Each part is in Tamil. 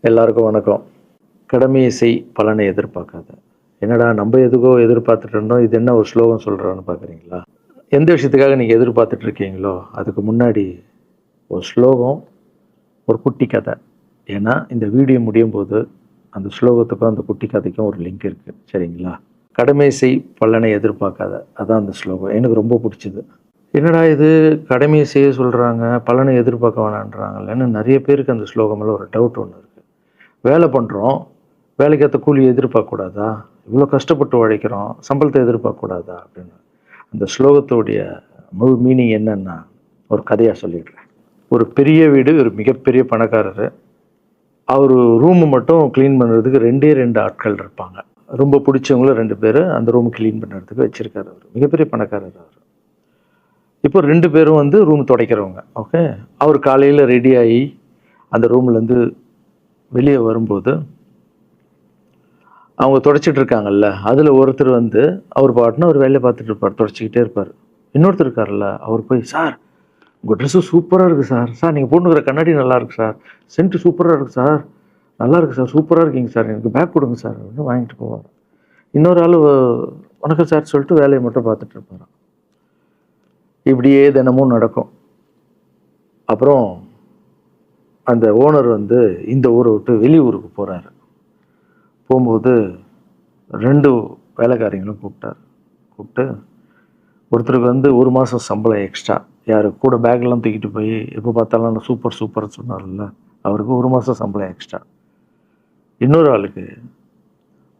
எல்லாருக்கும் வணக்கம். கடமையை செய் பலனை எதிர்பார்க்காத. என்னடா நம்ம எதுக்கோ எதிர்பார்த்துட்டு இருந்தோம், இது என்ன ஒரு ஸ்லோகம் சொல்கிறான்னு பார்க்குறீங்களா? எந்த விஷயத்துக்காக நீங்கள் எதிர்பார்த்துட்டு இருக்கீங்களோ அதுக்கு முன்னாடி ஒரு ஸ்லோகம், ஒரு குட்டி கதை. ஏன்னா இந்த வீடியோ முடியும் போது அந்த ஸ்லோகத்துக்கும் அந்த குட்டி கதைக்கும் ஒரு லிங்க் இருக்குது, சரிங்களா? கடமை செய் பலனை எதிர்பார்க்காத, அதான் அந்த ஸ்லோகம். எனக்கு ரொம்ப பிடிச்சிது. என்னடா இது, கடமையை செய்ய சொல்கிறாங்க, பலனை எதிர்பார்க்க வேணான்றாங்கல்லன்னு நிறைய பேருக்கு அந்த ஸ்லோகமில் ஒரு டவுட் ஒன்று இருக்குது. வேலை பண்ணுறோம், வேலைக்கேற்ற கூலி எதிர்பார்க்கக்கூடாதா? இவ்வளோ கஷ்டப்பட்டு உழைக்கிறோம், சம்பளத்தை எதிர்பார்க்கக்கூடாதா அப்படின்னு. அந்த ஸ்லோகத்துடைய முழு மீனிங் என்னன்னா ஒரு கதையாக சொல்லிடுறேன். ஒரு பெரிய வீடு, ஒரு மிகப்பெரிய பணக்காரர். அவர் ரூமு மட்டும் க்ளீன் பண்ணுறதுக்கு ரெண்டு ஆட்கள் இருப்பாங்க. ரொம்ப பிடிச்சவங்களும் 2 பேர் அந்த ரூம் க்ளீன் பண்ணுறதுக்கு வச்சுருக்காரு. அவர் மிகப்பெரிய பணக்காரர். அவர் இப்போ 2 பேரும் வந்து ரூம் துடைக்கிறவங்க. ஓகே, அவர் காலையில் ரெடி ஆகி அந்த ரூம்லேருந்து வெளியே வரும்போது அவங்க துடைச்சிட்டு இருக்காங்கல்ல, அதில் ஒருத்தர் வந்து அவர் பாட்டுன்னு ஒரு வேலையை பார்த்துட்டு இருப்பார், துடைச்சிக்கிட்டே இருப்பார். இன்னொருத்தர் இருக்கார்ல, அவர் போய், சார் உங்கள் ட்ரெஸ்ஸு சூப்பராக இருக்குது சார், சார் நீங்கள் போட்டுக்கிற கண்ணாடி நல்லா இருக்குது சார், சென்ட்டு சூப்பராக இருக்குது சார், நல்லா இருக்குது சார், சூப்பராக இருக்கீங்க சார், எனக்கு பேக் கொடுங்க சார் அப்படின்னு வாங்கிட்டு போவார். இன்னொரு ஆள் வணக்கம் சார் சொல்லிட்டு வேலையை மட்டும் பார்த்துட்டு இருப்பார். இப்படியே தினமும் நடக்கும். அப்புறம் அந்த ஓனர் வந்து இந்த ஊரை விட்டு வெளியூருக்கு போகிறாரு. போகும்போது 2 வேலைக்காரங்களும் கூப்பிட்டு ஒருத்தருக்கு வந்து 1 மாதம் சம்பளம் எக்ஸ்ட்ரா, யார் கூட பேக்லாம் தூக்கிட்டு போய் எப்போ பார்த்தாலும் நான் சூப்பர்னு சொன்னார்ல, அவருக்கு 1 மாதம் சம்பளம் எக்ஸ்ட்ரா. இன்னொரு ஆளுக்கு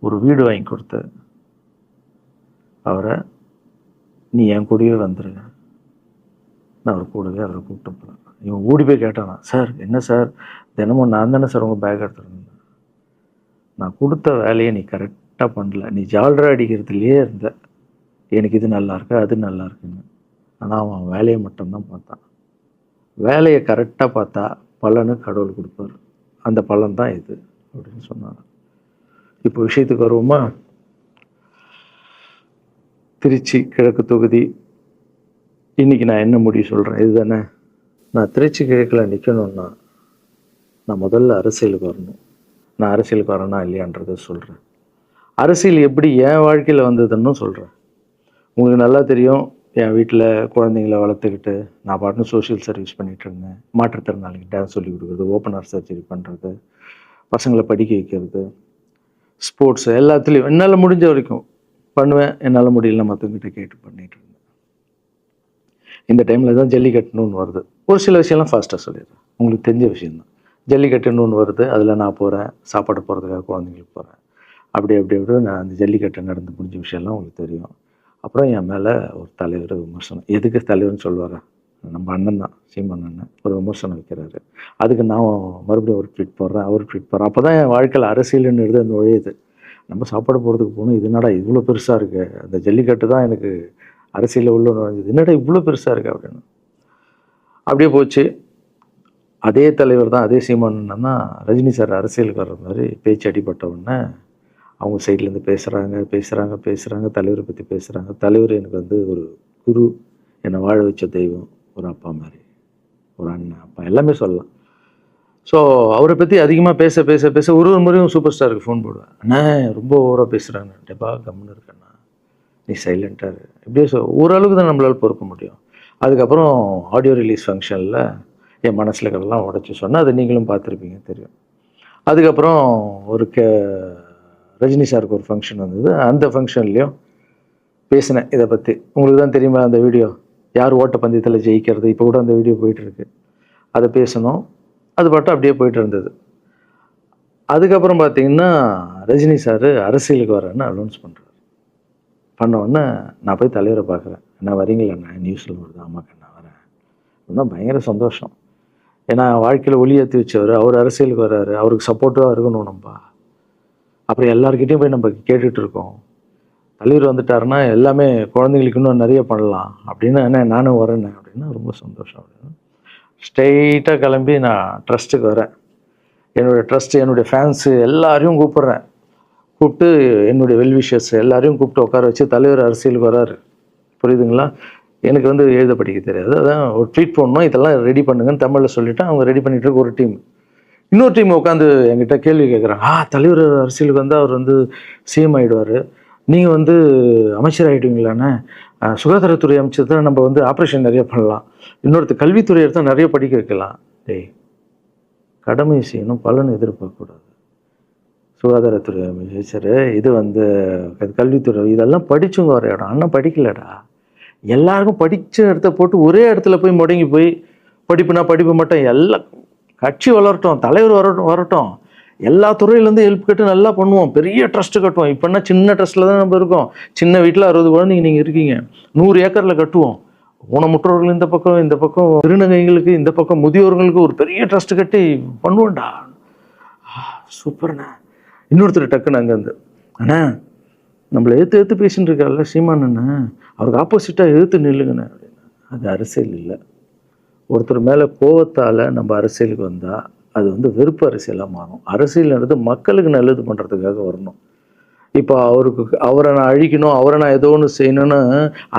ஒரு வீடு வாங்கி கொடுத்து அவரை, நீ என் கூடவே வந்துருங்க, நான் அவர் கூடவே அவரை கூப்பிட்டு போகிறேன். இவன் ஓடி போய் கேட்டானா, சார் என்ன சார் தினமும் நான் தானே சார் உங்கள் பேக் எடுத்துருந்தேன், நான் கொடுத்த வேலையை நீ கரெக்டாக பண்ணல, நீ ஜால்ரா அடிக்கிறதுலையே இருந்த, எனக்கு இது நல்லா இருக்கு அது நல்லா இருக்குன்னு. ஆனால் அவன் வேலையை மட்டும்தான் பார்த்தான். வேலையை கரெக்டாக பார்த்தா பலனு கடவுள் கொடுப்பார், அந்த பலன் தான் இது அப்படின்னு சொன்னாங்க. இப்போ விஷயத்துக்கு வருவோமா? திருச்சி கிழக்கு தொகுதி. இன்றைக்கி நான் என்ன முடிவு சொல்கிறேன் இதுதானே. நான் திருச்சி கிழக்கில் நிற்கணுன்னா நான் முதல்ல அரசியலுக்கு வரணும். நான் அரசியலுக்கு வரேனா இல்லையான்றதை சொல்கிறேன். அரசியல் எப்படி என் வாழ்க்கையில் வந்ததுன்னு சொல்கிறேன். உங்களுக்கு நல்லா தெரியும், என் வீட்டில் குழந்தைங்கள வளர்த்துக்கிட்டு நான் பாட்டுன்னு சோஷியல் சர்வீஸ் பண்ணிகிட்டு இருந்தேன். மாற்றுத்திறனாளிக்கு டான்ஸ் சொல்லி கொடுக்குறது, ஓப்பனர் சர்ஜரி பண்ணுறது, பசங்களை படிக்க வைக்கிறது, ஸ்போர்ட்ஸு எல்லாத்துலேயும் என்னால் முடிஞ்ச வரைக்கும் பண்ணுவேன். என்னால் முடியல மற்றவங்கிட்ட கேட்டு பண்ணிகிட்டு இருந்தேன். இந்த டைமில் தான் ஜல்லிக்கட்டுன்னு ஒன்று வருது. ஒரு சில விஷயம்லாம் ஃபாஸ்ட்டாக சொல்லிடுறேன், உங்களுக்கு தெரிஞ்ச விஷயந்தான். ஜல்லிக்கட்டுன்னு ஒன்று வருது, அதில் நான் போகிறேன், சாப்பாடு போகிறதுக்காக குழந்தைங்களுக்கு போகிறேன். அப்படி நான் அந்த ஜல்லிக்கட்டு நடந்து முடிஞ்ச விஷயம்லாம் உங்களுக்கு தெரியும். அப்புறம் என் மேலே ஒரு தலைவர் விமர்சனம், எதுக்கு தலைவர்னு சொல்லுவார், நம்ம அண்ணன் தான், சீமான் அண்ணன் ஒரு விமர்சனம் வைக்கிறாரு. அதுக்கு நான் மறுபடியும் ஒரு ட்வீட் போடுறேன், அவர் ட்வீட் போடுறேன். அப்போ தான் என் வாழ்க்கையில் அரசியல்னு எடுத்து அந்த நுழையுது. நம்ம சாப்பாடு போகிறதுக்கு போகணும், இது என்னடா இவ்வளோ பெருசாக இருக்குது, அந்த ஜல்லிக்கட்டு தான் எனக்கு அரசியலில் உள்ள நுழைஞ்சது, என்னடா இவ்வளோ பெருசாக இருக்குது அப்படின்னு. அப்படியே போச்சு. அதே தலைவர் தான், அதே சீமான் தான் ரஜினி சார் அரசியலுக்கு வர்ற மாதிரி பேச்சு அடிபட்ட உடனே அவங்க சைட்லேருந்து பேசுகிறாங்க, தலைவரை பற்றி பேசுகிறாங்க. தலைவர் எனக்கு வந்து ஒரு குரு, என்னை வாழ வச்ச தெய்வம், ஒரு அப்பா மாதிரி, ஒரு அண்ணன், அப்பா எல்லாமே சொல்லலாம். ஸோ அவரை பற்றி அதிகமாக பேச ஒரு முறையும் சூப்பர் ஸ்டாருக்கு ஃபோன் போடுவேன், அண்ணா ரொம்ப ஓவராக பேசுகிறாங்க, டெப்பா கம்முன்னு இருக்கண்ணா, நீ சைலண்ட்டாக இப்படியே ஓரளவுக்கு தான் நம்மளால் பொறுக்க முடியும். அதுக்கப்புறம் ஆடியோ ரிலீஸ் ஃபங்க்ஷனில் என் மனசில் கடலாம் உடச்சி சொன்னேன், அதை நீங்களும் பார்த்துருப்பீங்க, தெரியும். அதுக்கப்புறம் ஒரு ரஜினி சாருக்கு ஒரு ஃபங்க்ஷன் வந்தது, அந்த ஃபங்க்ஷன்லேயும் பேசினேன் இதை பற்றி. உங்களுக்கு தான் தெரியுமா அந்த வீடியோ, யார் ஓட்டப்பந்தயத்தில் ஜெயிக்கிறது, இப்போ கூட அந்த வீடியோ போயிட்டுருக்கு. அதை பேசணும், அது பாட்டும் அப்படியே போயிட்டு இருந்தது. அதுக்கப்புறம் பார்த்தீங்கன்னா ரஜினி சார் அரசியலுக்கு வரேன்னு அனௌன்ஸ் பண்ண உடனே நான் போய் தலைவரை பார்க்குறேன், என்ன வரீங்களா, நியூஸில் வருது, ஆமாக்கா நான் வரேன் அப்படின்னா பயங்கர சந்தோஷம். ஏன்னா வாழ்க்கையில் ஒளி ஏற்றி வச்சவர், அவர் அரசியலுக்கு வர்றாரு, அவருக்கு சப்போர்ட்டிவாக இருக்கணும் நம்ம. அப்புறம் எல்லாருக்கிட்டையும் போய் நம்ம கேட்டுட்டு இருக்கோம், தலைவர் வந்துட்டாருன்னா எல்லாமே குழந்தைங்களுக்கு இன்னும் நிறைய பண்ணலாம் அப்படின்னு, என்ன நானும் வரேன் அப்படின்னா ரொம்ப சந்தோஷம் அப்படின்னு ஸ்ட்ரெயிட்டாக கிளம்பி நான் ட்ரஸ்ட்டுக்கு வரேன். என்னுடைய ட்ரஸ்ட்டு, என்னுடைய ஃபேன்ஸு எல்லாரையும் கூப்பிட்டு என்னுடைய வெல்விஷர்ஸ் எல்லாரையும் கூப்பிட்டு உட்கார வச்சு தலைவர் அரசியலுக்கு வராரு. புரியுதுங்களா? எனக்கு வந்து எழுத படிக்க தெரியாது, அதான் ஒரு ட்வீட் பண்ணணும், இதெல்லாம் ரெடி பண்ணுங்கன்னு தமிழில் சொல்லிவிட்டு அவங்க ரெடி பண்ணிட்டு இருக்க ஒரு டீம். இன்னொரு டீம் உட்காந்து என்கிட்ட கேள்வி கேட்குறாங்க, தலைவர் அரசியலுக்கு வந்து அவர் வந்து சிஎம் ஆகிடுவார், நீங்கள் வந்து அமைச்சர் ஆகிடுவீங்களாண்ணே, சுகாதாரத்துறை அமைச்சர் தான் நம்ம வந்து ஆப்ரேஷன் நிறைய பண்ணலாம், இன்னொருத்தர் கல்வித்துறை எடுத்தால் நிறைய படிக்க வைக்கலாம். டேய், கடமை செய்யணும், பலன் எதிர்பார்க்கக்கூடாது. சுகாதாரத்துறை அமைச்சர், இது வந்து கல்வித்துறை, இதெல்லாம் படிச்சவங்க வர இடம். அண்ணன் படிக்கலடா. எல்லாருக்கும் படித்த இடத்த போட்டு ஒரே இடத்துல போய் முடங்கி போய் படிப்புனா படிப்பு மட்டும், எல்லாம் கட்சி வளரட்டும், தலைவர் வரட்டும், எல்லா துறையிலேருந்து ஹெல்ப் கேட்டு நல்லா பண்ணுவோம், பெரிய ட்ரஸ்ட்டு கட்டுவோம். இப்போன்னா சின்ன ட்ரஸ்ட்டில் தான் நம்ம இருக்கோம். சின்ன வீட்டில் 60 குழந்தைங்க நீங்கள் இருக்கீங்க, 100 ஏக்கரில் கட்டுவோம். ஊனமுற்றோர்கள் இந்த பக்கம் திருநங்கைகளுக்கு, இந்த பக்கம் முதியோர்களுக்கு ஒரு பெரிய ட்ரஸ்ட் கட்டி பண்ணுவோம்டா. சூப்பர்ண்ணா. இன்னொருத்தர் டக்குன்னு அங்கேருந்து, அண்ணா நம்மளை ஏற்று பேசின்னு இருக்கார்ல சீமான் அண்ணா, அவருக்கு ஆப்போசிட்டாக எதிர்த்து நில்லுங்கண்ணே அப்படின்னா. அது அரசியல் இல்லை. ஒருத்தர் மேலே கோவத்தால் நம்ம அரசியலுக்கு வந்தால் அது வந்து வெறுப்பு அரசியலாக மாறும். அரசியல்ன்றது மக்களுக்கு நல்லது பண்ணுறதுக்காக வரணும். இப்போ அவரை நான் அழிக்கணும், அவரை நான் ஏதோ ஒன்று செய்யணும்னு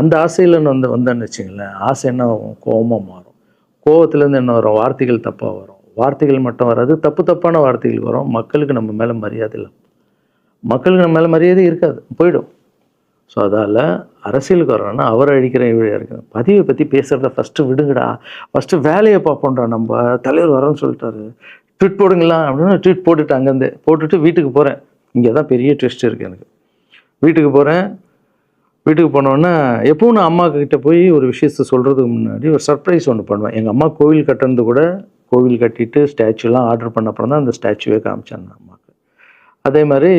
அந்த ஆசையில் வந்தேன்னு வச்சுங்களேன், ஆசை என்ன ஆகும், கோபமாக மாறும். கோவத்துலேருந்து என்ன வரும், வார்த்தைகள் தப்பாக வரும். வார்த்தைகள் மட்டும் வராது, தப்பான வார்த்தைகள் வரும். மக்களுக்கு நம்ம மேலே மரியாதை இல்லை, மக்களுக்கு நம்ம மேலே மரியாதை இருக்காது, போயிடும். ஸோ அதால் அரசியலுக்கு வரணும்னா அவரை அழிக்கிற இவழியாக இருக்கு. பதிவை பற்றி பேசுகிறத ஃபஸ்ட்டு விடுங்கடா, ஃபஸ்ட்டு வேலையை பார்ப்போம்டா. நம்ம தலைவர் வரேன்னு சொல்லிட்டாரு, ட்வீட் போடுங்களா அப்படின்னு ட்வீட் போட்டுட்டு அங்கேருந்து போட்டுட்டு வீட்டுக்கு போகிறேன். இங்கே தான் பெரிய ட்விஸ்ட் இருக்குது எனக்கு. வீட்டுக்கு போகிறேன். வீட்டுக்கு போனோன்னா எப்பவும் நான் அம்மா கிட்ட போய் ஒரு விஷயத்த சொல்கிறதுக்கு முன்னாடி ஒரு சர்ப்ரைஸ் ஒன்று பண்ணுவேன். எங்கள் அம்மா கோவில் கட்டுறது கூட, கோவில் கட்டிட்டு ஸ்டாச்சுலாம் ஆர்டர் பண்ண அப்புறம் தான் அந்த ஸ்டாச்சுவே காமிச்சாங்க அம்மாவுக்கு. அதே மாதிரி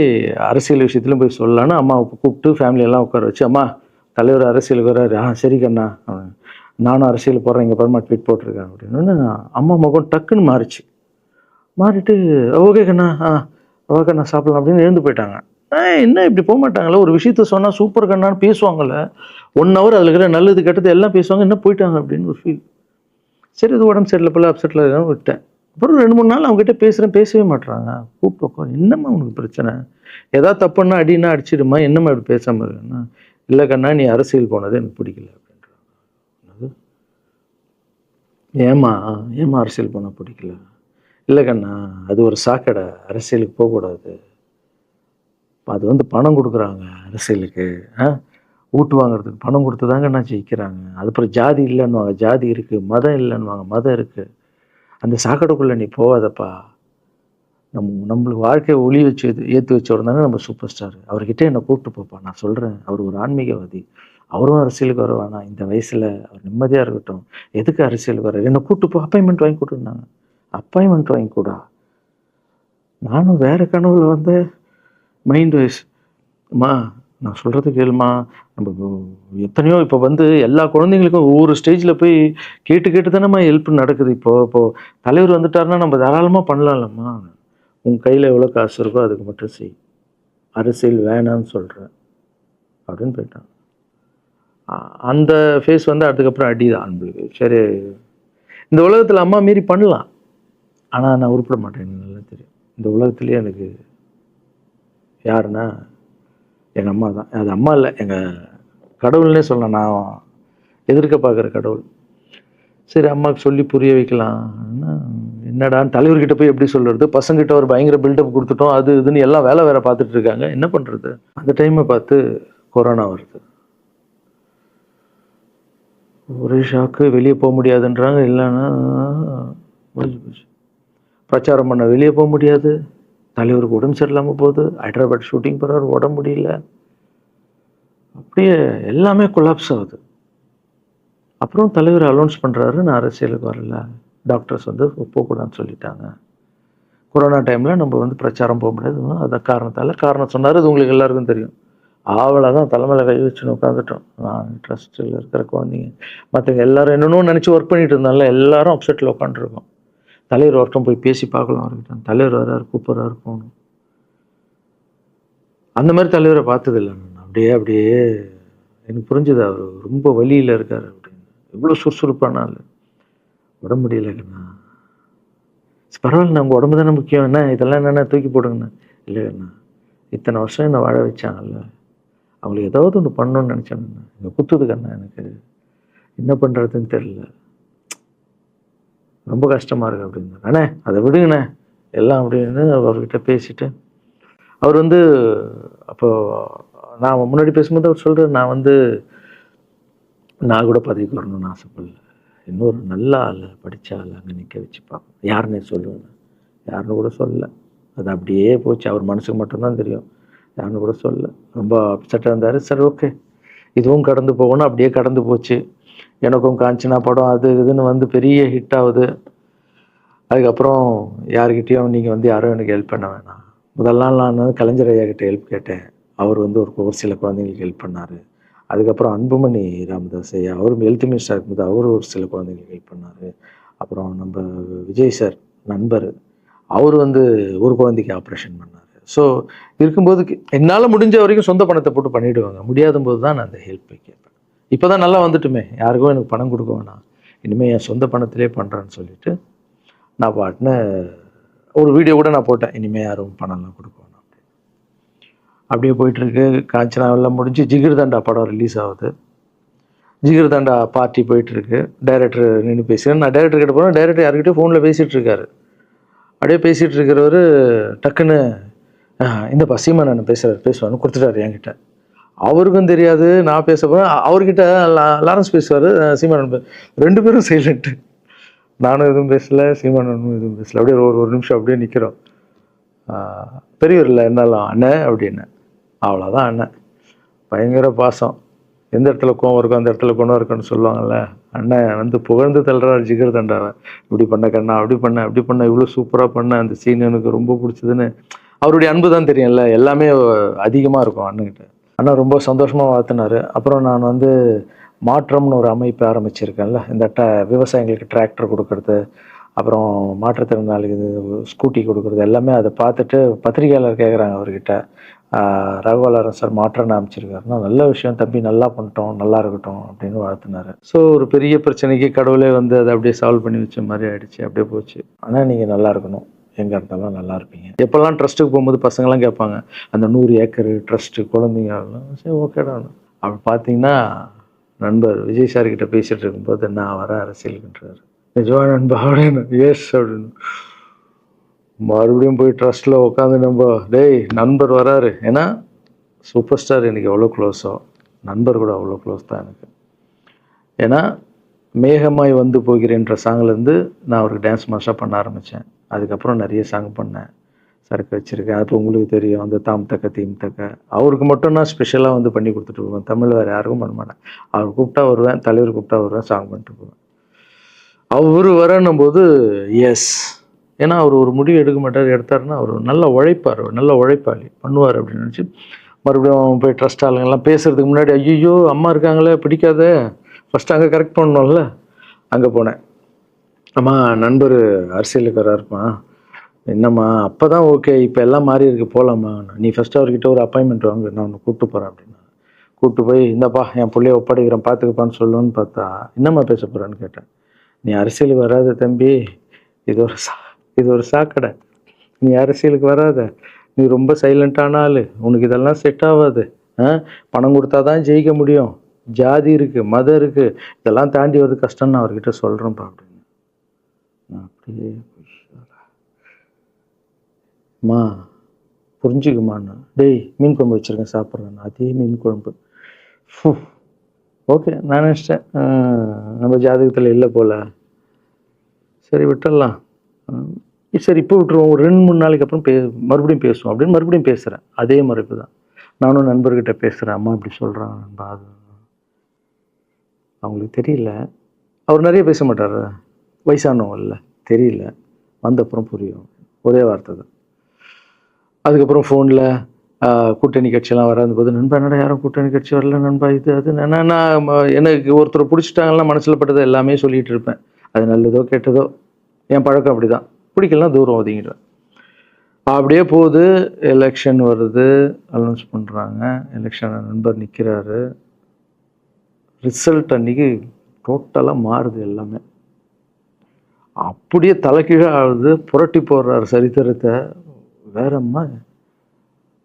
அரசியல் விஷயத்துலையும் போய் சொல்லலான்னு அம்மாவை கூப்பிட்டு ஃபேமிலியெல்லாம் உட்கார வச்சு, அம்மா தலைவர் அரசியலுக்கு வர்றாரு, சரி கண்ணா, நானும் அரசியல் போடுறேன், இங்கே பரமா ட்வீட் போட்டிருக்கேன் அப்படின்னு. அம்மா முகம் டக்குன்னு மாறிட்டு ஓகே கண்ணா, ஓகே கண்ணா சாப்பிடலாம் அப்படின்னு எழுந்து போயிட்டாங்க. என்ன இப்படி போக மாட்டாங்களே, ஒரு விஷயத்த சொன்னால் சூப்பர் கண்ணான்னு பேசுவாங்கள்ல, 1 hour அதில் இருக்கிற நல்லது கெட்டது எல்லாம் பேசுவாங்க, என்ன போயிட்டாங்க அப்படின்னு ஒரு ஃபீல். சரி, இது உடம்பு சரியில்லை போல, அப்செட்டில் இருக்கான்னு விட்டேன். அப்புறம் 2-3 நாள் அவங்ககிட்ட பேசவே மாட்டுறாங்க. கூப்பிட்டு உட்காரு, என்னம்மா உனக்கு பிரச்சனை, ஏதாவது தப்புன்னா அடின்னா அடிச்சிடுமா, என்னம்மா இப்படி பேசாமல் இருக்குன்னா, இல்லை கண்ணா நீ அரசியல் போனது எனக்கு பிடிக்கல அப்படின்றாங்க. ஏமா அரசியல் போனால் பிடிக்கல? இல்லை கண்ணா, அது ஒரு சாக்கடை, அரசியலுக்கு போகக்கூடாது, அது வந்து பணம் கொடுக்குறாங்க அரசியலுக்கு, ஊட்டு வாங்குறதுக்கு பணம் கொடுத்து தாங்க நான் ஜெயிக்கிறாங்க. அதுக்கப்புறம் ஜாதி இல்லைன்னுவாங்க, ஜாதி இருக்குது, மதம் இல்லைன்னுவாங்க, மதம் இருக்குது, அந்த சாக்கடைக்குள்ளே நீ போகாதப்பா. நம்மளுக்கு வாழ்க்கையை ஒளி வச்சு ஏற்றி வச்சவர் தாங்க நம்ம சூப்பர் ஸ்டார், அவர்கிட்ட என்னை கூப்பிட்டு போப்பா, நான் சொல்கிறேன், அவர் ஒரு ஆன்மீகவாதி, அவரும் அரசியலுக்கு வர வேணாம், இந்த வயசில் அவர் நிம்மதியாக இருக்கட்டும், எதுக்கு அரசியலுக்கு வர, என்னை கூப்பிட்டு போ, அப்பாயின்மெண்ட் வாங்கி கொடுத்துருந்தாங்க. அப்பாயின்மெண்ட் வாங்கி கூட நானும் வேறு கனவுல வந்து மைண்ட் வைஸ், அம்மா நான் சொல்கிறது கேளுமா, நம்ம எத்தனையோ இப்போ வந்து எல்லா குழந்தைங்களுக்கும் ஒவ்வொரு ஸ்டேஜில் போய் கேட்டு தானேம்மா ஹெல்ப் நடக்குது. இப்போது தலைவர் வந்துட்டாருன்னா நம்ம தாராளமாக பண்ணலாம்லம்மா, உன் கையில் எவ்வளோ காசு இருக்கோ அதுக்கு மட்டும் செய், அரசியல் வேணான்னு சொல்கிறேன் அப்படின்னு போயிட்டான். அந்த ஃபேஸ் வந்து அதுக்கப்புறம் அடிதான் நம்மளுக்கு. சரி, இந்த உலகத்தில் அம்மா மீறி பண்ணலாம், ஆனால் நான் உருப்பிட மாட்டேன், எனக்கு நல்லா தெரியும். இந்த உலகத்துலேயே எனக்கு யாருன்னா எங்கள் அம்மா தான். அது அம்மா இல்லை, எங்கள் கடவுள்னே சொல்லலாம், நான் எதிர்க்க பார்க்குற கடவுள். சரி, அம்மாவுக்கு சொல்லி புரிய வைக்கலாம், என்னடான்னு தலைவர்கிட்ட போய் எப்படி சொல்கிறது, பசங்கிட்ட ஒரு பயங்கர பில்டப் கொடுத்துட்டோம், அது இதுன்னு எல்லாம் வேலை பார்த்துட்டு இருக்காங்க, என்ன பண்ணுறது. அந்த டைமை பார்த்து கொரோனா வருது, ஒரே ஷாக்கு, வெளியே போக முடியாதுன்றாங்க, இல்லைன்னா முடிஞ்சு போச்சு. பிரச்சாரம் பண்ண வெளியே போக முடியாது, தலைவருக்கு உடம்பு சரியில்லாமல் போகுது, ஹைதராபாத் ஷூட்டிங் போகிறார், உடம்பு முடியல, அப்படியே எல்லாமே கொலாப்ஸ் ஆகுது. அப்புறம் தலைவர் அலௌன்ஸ் பண்ணுறாரு, நான் அரசியலுக்கு வரல, டாக்டர்ஸ் வந்து போகக்கூடாதுன்னு சொல்லிட்டாங்க, கொரோனா டைமில் நம்ம வந்து பிரச்சாரம் போக முடியாது, அந்த காரணம் சொன்னார், அது உங்களுக்கு எல்லாருக்கும் தெரியும். ஆவலை தான் தலைமையில் கை வச்சுன்னு உட்காந்துட்டோம். நான் ட்ரஸ்ட்டில் இருக்கிற குழந்தைங்க மற்றவங்க எல்லோரும் என்னென்னோ நினச்சி ஒர்க் பண்ணிட்டு இருந்தால எல்லாரும் அப்செட்டில் உட்காந்துருக்கோம். தலைவர் ஒருத்தம் போய் பேசி பார்க்கலாம் அவர்கிட்ட, தலைவர் வர்றாரு, கூப்பிட்றாரு, போகணும். அந்த மாதிரி தலைவரை பார்த்ததில்லை நான். அப்படியே எனக்கு புரிஞ்சுது, அவர் ரொம்ப வலியில் இருக்கார் அப்படின்னு. எவ்வளோ சுறுசுறுப்பானால உடம்பு முடியலைங்கண்ணா. பரவாயில்ல, உங்கள் உடம்பு தானே முக்கியம், என்ன இதெல்லாம் என்னென்ன தூக்கி போடுங்கண்ணா. இல்லைங்கண்ணா, இத்தனை வருஷம் என்னை வாழ வச்சாங்கல்ல, அவங்களுக்கு ஏதாவது ஒன்று பண்ணணும்னு நினச்சாங்கண்ணா, இங்கே குத்துதுக்கண்ணா, எனக்கு என்ன பண்ணுறதுன்னு தெரியல, ரொம்ப கஷ்டமாக இருக்குது அப்படின்னா. அண்ணே அதை விடுங்கண்ணே, எல்லாம் அப்படின்னு அவர்கிட்ட பேசிட்டு அவர் வந்து அப்போ நான் முன்னாடி பேசும்போது அவர் சொல்கிறார், நான் கூட பதவிக்கு வரணும்னு ஆசைப்படல, இன்னொரு நல்ல ஆள் படித்த ஆள் அங்கே நிற்க வச்சு பார்ப்போம். யாருன்னே சொல்லுவேன், யாருன்னு கூட சொல்லலை. அது அப்படியே போச்சு. அவர் மனசுக்கு மட்டும்தான் தெரியும், யாருன்னு கூட சொல்லலை. ரொம்ப அப்செட்டாக இருந்தார். சரி ஓகே, இதுவும் கடந்து போகணும். அப்படியே கடந்து போச்சு. எனக்கும் காஞ்சனா படம் அது இதுன்னு பெரிய ஹிட் ஆகுது. அதுக்கப்புறம் யாருக்கிட்டேயும் நீங்கள் யாரும் எனக்கு ஹெல்ப் பண்ண வேணாம். முதல் நாள் நான் கலைஞர் ஐயா கிட்ட ஹெல்ப் கேட்டேன். அவர் ஒரு சில குழந்தைங்களுக்கு ஹெல்ப் பண்ணார். அதுக்கப்புறம் அன்புமணி ராமதாஸ் ஐயா, அவரும் ஹெல்த் மினிஸ்டர் இருக்கும்போது அவர் ஒரு சில குழந்தைங்களுக்கு ஹெல்ப் பண்ணார். அப்புறம் நம்ம விஜய் சார் நண்பர், அவர் ஒரு குழந்தைக்கு ஆப்ரேஷன் பண்ணார். ஸோ இருக்கும்போது என்னால் முடிஞ்ச வரைக்கும் சொந்த பணத்தை போட்டு பண்ணிவிடுவாங்க. முடியாத போது தான் நான் அந்த ஹெல்ப்பை கேட்பேன். இப்போ தான் நல்லா வந்துட்டுமே, யாருக்கும் எனக்கு பணம் கொடுக்க வேணாம், இனிமேல் என் சொந்த பணத்திலே பண்ணுறேன்னு சொல்லிட்டு நான் பாட்டுன்னு ஒரு வீடியோ கூட நான் போட்டேன், இனிமேல் யாரும் பணம்லாம் கொடுக்க வேணாம். அப்படியே போயிட்டுருக்கு. காஞ்சனா எல்லாம் முடிஞ்சு ஜிகிர் தண்டா படம் ரிலீஸ் ஆகுது. ஜிகிர் தண்டா பார்ட்டி போயிட்டுருக்கு. டைரக்டர் நின்று பேசுகிறேன். நான் டைரக்டர் கிட்ட போகிறேன். டைரக்டர் யார்கிட்டயோ ஃபோனில் பேசிகிட்டு இருக்காரு. அப்படியே பேசிகிட்டு இருக்கிறவர் டக்குன்னு இந்தப்பா சீமானன் பேசுவான்னு கொடுத்துட்டாரு என்கிட்ட. அவருக்கும் தெரியாது நான் பேச போகிறேன். அவர்கிட்ட லாரன்ஸ் பேசுவார், சீமானன் ரெண்டு பேரும் சைலண்ட்டு. நானும் எதுவும் பேசலை, சீமானனும் எதுவும் பேசலை. அப்படியே ஒரு நிமிஷம் அப்படியே நிற்கிறோம். பெரியவர் இல்லை என்னாலும் அண்ணன் அப்படின்னு, அவ்வளோதான் அண்ணன். பயங்கர பாசம். எந்த இடத்துல கோவம் இருக்கும் அந்த இடத்துல குணம் இருக்குன்னு சொல்லுவாங்கள்ல. அண்ணன் புகழ்ந்து தள்ளுறாரு ஜிகர் தண்டாவை. இப்படி பண்ண கண்ணா, அப்படி பண்ண இவ்வளோ சூப்பராக பண்ண, அந்த சீன் எனக்கு ரொம்ப பிடிச்சதுன்னு. அவருடைய அன்பு தான் தெரியும்ல, எல்லாமே அதிகமாக இருக்கும் அண்ணன்கிட்ட. அண்ணா ரொம்ப சந்தோஷமாக வாழ்த்தினார். அப்புறம் நான் மாற்றம்னு ஒரு அமைப்பு ஆரம்பிச்சிருக்கேன்ல, இந்த விவசாயிகளுக்கு டிராக்டர் கொடுக்கறது, அப்புறம் மாற்றுத்திறனாளிக்கு ஸ்கூட்டி கொடுக்குறது, எல்லாமே அதை பார்த்துட்டு பத்திரிகையாளர் கேட்குறாங்க அவர்கிட்ட, ரகுவலரன் சார் மாற்றம்னு அமைச்சிருக்காருன்னா, நல்ல விஷயம் தம்பி, நல்லா பண்ணிட்டோம், நல்லா இருக்கட்டும் அப்படின்னு வாழ்த்தினார். ஸோ ஒரு பெரிய பிரச்சனைக்கு கடவுளே அதை அப்படியே சால்வ் பண்ணி வச்ச மாதிரி ஆயிடுச்சு. அப்படியே போச்சு. ஆனால் நீங்கள் நல்லா இருக்கணும், எங்கே இருந்தாலும் நல்லா இருப்பீங்க. எப்போல்லாம் ட்ரஸ்ட்டுக்கு போகும்போது பசங்களாம் கேட்பாங்க, அந்த 100 ஏக்கர் ட்ரஸ்ட்டு குழந்தைங்க, சரி ஓகேடா. அப்படி பார்த்தீங்கன்னா நண்பர் விஜய் சார்கிட்ட பேசிகிட்டு இருக்கும்போது நான் வர அரசியலுக்குன்றார். நிஜமா நண்பா அப்படின்னு. எஸ் அப்படின்னு. மறுபடியும் போய் ட்ரஸ்ட்டில் உட்காந்து டேய் நண்பர் வராரு. ஏன்னா சூப்பர் ஸ்டார் எனக்கு எவ்வளோ க்ளோஸோ, நண்பர் கூட அவ்வளோ க்ளோஸ் தான் எனக்கு. ஏன்னா மேகமாய் போகிறேன்ற சாங்லேருந்து நான் அவருக்கு டான்ஸ் மாஸ்டராக பண்ண ஆரம்பித்தேன். அதுக்கப்புறம் நிறைய சாங் பண்ணேன், சரக்கு வச்சுருக்கேன். அப்போ உங்களுக்கு தெரியும், அந்த தாம் தக்க தீம் தக்க அவருக்கு மட்டும் நான் ஸ்பெஷலாக பண்ணி கொடுத்துட்டு போவேன். தமிழ் வேறு யாருக்கும் பண்ண மாட்டேன். அவர் கூப்பிட்டா வருவேன், தலைவர் கூப்பிட்டா வருவேன், சாங் பண்ணிட்டு போவேன். அவர் வரணும் போது எஸ், ஏன்னா அவர் ஒரு முடிவு எடுக்க மாட்டார், எடுத்தாருன்னா அவர் நல்ல உழைப்பாளி பண்ணுவார் அப்படின்னு நினச்சி மறுபடியும் போய் ட்ரஸ்ட் ஆளுங்கெல்லாம் பேசுகிறதுக்கு முன்னாடி, ஐயோ அம்மா இருக்காங்களே பிடிக்காத, ஃபஸ்ட்டு அங்கே கரெக்ட் பண்ணணும்ல. அங்கே போனேன். அம்மா நண்பர் அரசியலுக்கு வராருப்பா, என்னம்மா அப்போ தான் ஓகே, இப்போ எல்லாம் மாறி இருக்கு, போகலாமா, நீ ஃபஸ்ட்டு அவர்கிட்ட ஒரு அப்பாயின்மெண்ட் வாங்க, நான் உன்னை கூப்பிட்டு போகிறேன் அப்படின்னா. கூப்பிட்டு போய் இந்தப்பா என் பிள்ளைய ஒப்படைக்கிறேன் பார்த்துக்கப்பான்னு சொல்லுன்னு பார்த்தா, என்னம்மா பேச போகிறான்னு கேட்டேன். நீ அரசியலுக்கு வராத தம்பி, இது ஒரு சாக்கடை, நீ அரசியலுக்கு வராத, நீ ரொம்ப சைலண்டான ஆள், உனக்கு இதெல்லாம் செட் ஆகாது, பணம் கொடுத்தா தான் ஜெயிக்க முடியும், ஜாதி இருக்குது, மதம் இருக்குது, இதெல்லாம் தாண்டி வருது கஷ்டம்னு நான் அவர்கிட்ட சொல்கிறேன்ப்பா அப்படின்னு. நான் அப்படியே மா புரிஞ்சுக்குமாண்ணா, டேய் மீன் குழம்பு வச்சுருக்கேன் சாப்பிட்றேன், அதே மீன் குழம்பு. ஓகே நான் நினச்சிட்டேன் நம்ம ஜாதகத்தில் இல்லை போல், சரி விட்டுடலாம், சரி இப்போ விட்டுருவோம், ஒரு 2-3 நாளைக்கு அப்புறம் மறுபடியும் பேசுவோம் அப்படின்னு மறுபடியும் பேசுகிறேன். அதே மறுப்பு தான். நானும் நண்பர்கிட்ட பேசுகிறேன், அம்மா இப்படி சொல்கிறாங்க நண்பா, அது அவங்களுக்கு தெரியல, அவர் நிறைய பேச மாட்டார், வயசானவங்க இல்லை, தெரியல, வந்தப்புறம் புரியும், ஒரே வார்த்தை தான். அதுக்கப்புறம் ஃபோனில் கூட்டணி கட்சியெல்லாம் வராது நண்பா, என்னடா யாரும் கூட்டணி கட்சி வரல நண்பா, இது அது நான் எனக்கு ஒருத்தரை பிடிச்சிட்டாங்கன்னா மனசில் பட்டதை எல்லாமே சொல்லிகிட்டு இருப்பேன். அது நல்லதோ கெட்டதோ, என் பழக்கம் அப்படி தான், பிடிக்கலாம் தூரம் ஒதுங்கிடுவேன். அப்படியே போகுது. எலெக்ஷன் வருது, அனௌன்ஸ் பண்ணுறாங்க, எலெக்ஷனில் நண்பர் நிற்கிறாரு. ரிசல்ட் அன்றைக்கி டோட்டலாக மாறுது எல்லாமே, அப்படியே தலைக்கீழாக ஆகுது, புரட்டி போடுறாரு சரித்திரத்தை. வேற அம்மா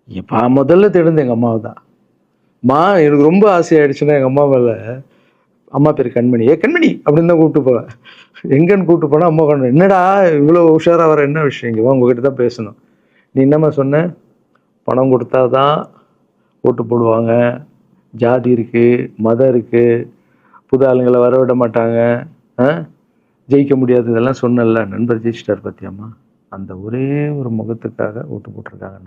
எப்போ முதல்ல தெரிந்து எங்கள் அம்மாவை தான். எனக்கு ரொம்ப ஆசையாயிடுச்சுன்னா எங்கள் அம்மா மேலே அம்மா பேர் கண்மணி. கண்மணி அப்படின்னு தான் கூப்பிட்டு போவேன். எங்கன்னு கூப்பிட்டு போனால் அம்மா கொண்டு என்னடா இவ்வளோ உஷாராக வர என்ன விஷயம், இங்கே வா உங்ககிட்ட தான் பேசணும். நீ என்னம்மா சொன்ன, பணம் கொடுத்தா தான் ஓட்டு போடுவாங்க, ஜாதி இருக்குது, மதம் இருக்குது, புது ஆளுங்களை வர விட மாட்டாங்க, ஜெயிக்க முடியாது, இதெல்லாம் சொன்னல. நண்பர் ஜெயிச்சிட்டார் பார்த்தியாம்மா. அந்த ஒரே ஒரு முகத்துக்காக ஓட்டு போட்டிருக்காங்க.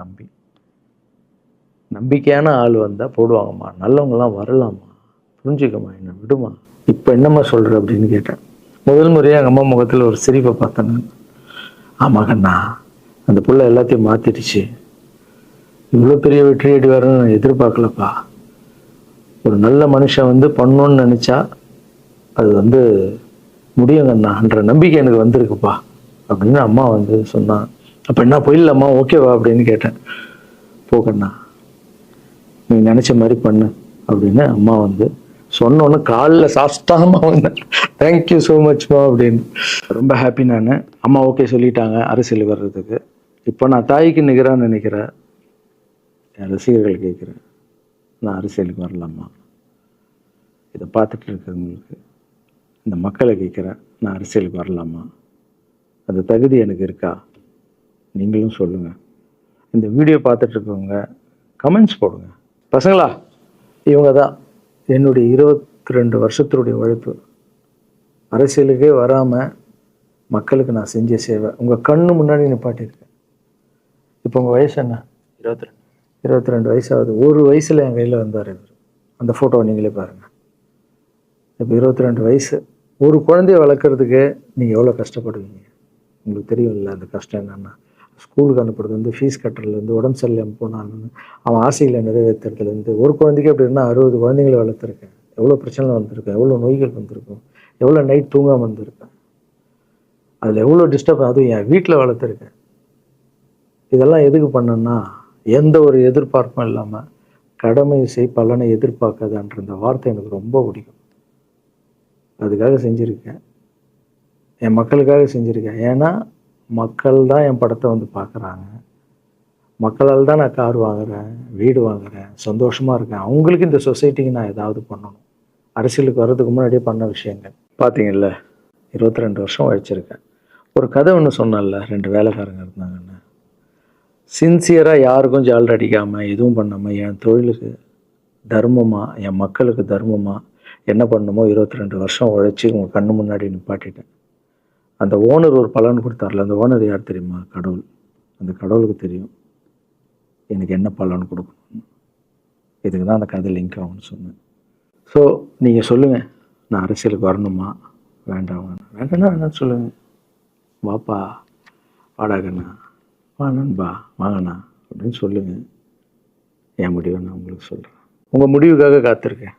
நம்பிக்கையான ஆள் வந்தால் போடுவாங்கம்மா, நல்லவங்களாம் வரலாமா, புரிஞ்சுக்கம்மா, என்ன விடுமா. இப்போ என்னம்மா சொல்கிற அப்படின்னு கேட்டேன். முதல் முறையாக எங்கள் அம்மா முகத்தில் ஒரு சிரிப்பை பார்த்தேன் நான். ஆமாம் கண்ணா, அந்த புள்ள எல்லாத்தையும் மாற்றிடுச்சு, இவ்வளோ பெரிய வெற்றியடி வரணும்னு நான் எதிர்பார்க்கலப்பா. ஒரு நல்ல மனுஷன் வந்து பண்ணணும்னு நினச்சா அது முடியுங்கண்ணான்ற நம்பிக்கை எனக்கு வந்திருக்குப்பா அப்படின்னு அம்மா சொன்னான். அப்போ என்ன போயிடலாமா, ஓகேவா அப்படின்னு கேட்டேன். போகண்ணா, நீ நினச்ச மாதிரி பண்ணு அப்படின்னு அம்மா சொன்னோன்னு காலில் சாஸ்தாகமாக வந்தேன். தேங்க்யூ ஸோ மச்மா அப்படின்னு. ரொம்ப ஹாப்பி நான். அம்மா ஓகே சொல்லிட்டாங்க அரசியல் வர்றதுக்கு. இப்போ நான் தாய்க்கு நிகரான்னு நினைக்கிறேன். என் ரசிகர்கள் கேட்குறேன், நான் அரசியலுக்கு வரலாமா? இதை பார்த்துட்டு இருக்கிறவங்களுக்கு, இந்த மக்களை கேட்குறேன், நான் அரசியலுக்கு வரலாமா? அந்த தகுதி எனக்கு இருக்கா? நீங்களும் சொல்லுங்கள். இந்த வீடியோ பார்த்துட்டு இருக்கவங்க கமெண்ட்ஸ் போடுங்க. பசங்களா, இவங்க தான் என்னுடைய 22 வருஷத்தினுடைய உழைப்பு. அரசியலுக்கே வராமல் மக்களுக்கு நான் செஞ்ச சேவை உங்கள் கண்ணு முன்னாடி நிப்பாட்டியிருக்கேன். இப்போ உங்கள் வயசு என்ன? 22 வயசாகுது. ஒரு வயசில் என் கையில் வந்தார் இவர். அந்த ஃபோட்டோவை நீங்களே பாருங்கள். இப்போ 22 வயசு. ஒரு குழந்தைய வளர்க்குறதுக்கு நீங்கள் எவ்வளோ கஷ்டப்படுவீங்க உங்களுக்கு தெரியும்ல. அந்த கஷ்டம் என்னென்னா, ஸ்கூலுக்கு அனுப்புறது ஃபீஸ் கட்டுறதுலேருந்து, உடம்பு சரியில்லாமல் போனான்னு அவன் ஆசைகளை நிறைவேற்றுறதுலேருந்து, ஒரு குழந்தைக்கு அப்படின்னா 60 குழந்தைங்களை வளர்த்துருக்கேன். எவ்வளோ பிரச்சனை வந்திருக்கேன், எவ்வளோ நோய்கள் வந்திருக்கும், எவ்வளோ நைட் தூங்காமல் வந்திருக்கேன், அதில் எவ்வளோ டிஸ்டர்ப், அதுவும் என் வீட்டில் வளர்த்துருக்கேன். இதெல்லாம் எதுக்கு பண்ணேன்னா, எந்த ஒரு எதிர்பார்ப்பும் இல்லாமல் கடமை செய் பலனை எதிர்பார்க்காதான்ற இந்த வார்த்தை எனக்கு ரொம்ப பிடிக்கும். அதுக்காக செஞ்சுருக்கேன், என் மக்களுக்காக செஞ்சுருக்கேன். ஏன்னா மக்கள் தான் என் படத்தை பார்க்குறாங்க. மக்களால் தான் நான் கார் வாங்குகிறேன், வீடு வாங்குகிறேன், சந்தோஷமாக இருக்கேன். அவங்களுக்கு இந்த சொசைட்டிக்கு நான் ஏதாவது பண்ணணும். அரசியலுக்கு வர்றதுக்கு முன்னாடியே பண்ண விஷயங்கள் பார்த்தீங்கல்ல. 22 வருஷம் உழைச்சிருக்கேன். ஒரு கதை ஒன்று சொன்னேன்ல, 2 வேலைக்காரங்க இருந்தாங்கன்னு. சின்சியராக யாருக்கும் ஜால்ரா அடிக்காமல் எதுவும் பண்ணாமல் என் தொழிலுக்கு தர்மமாக, என் மக்களுக்கு தர்மமாக என்ன பண்ணணுமோ 22 வருஷம் உழைச்சி உங்கள் கண்ணு முன்னாடி நிப்பாட்டிட்டேன். அந்த ஓனர் ஒரு பலன் கொடுத்தார்ல, அந்த ஓனர் யார் தெரியுமா? கடவுள். அந்த கடவுளுக்கு தெரியும் எனக்கு என்ன பலன் கொடுக்கணும். இதுக்கு தான் அந்த கதை லிங்க் ஆகும்னு சொன்னேன். ஸோ நீங்கள் சொல்லுங்கள், நான் அரசியலுக்கு வரணுமா வேண்டாம்? வேண்டாம்னா வேணான்னு சொல்லுங்கள். வாப்பா, வாடாகண்ணா, வா நண்பா, வாங்கண்ணா அப்படின்னு சொல்லுங்கள். என் முடிவை நான் உங்களுக்கு சொல்கிறேன். உங்கள் முடிவுக்காக காத்திருக்கேன்.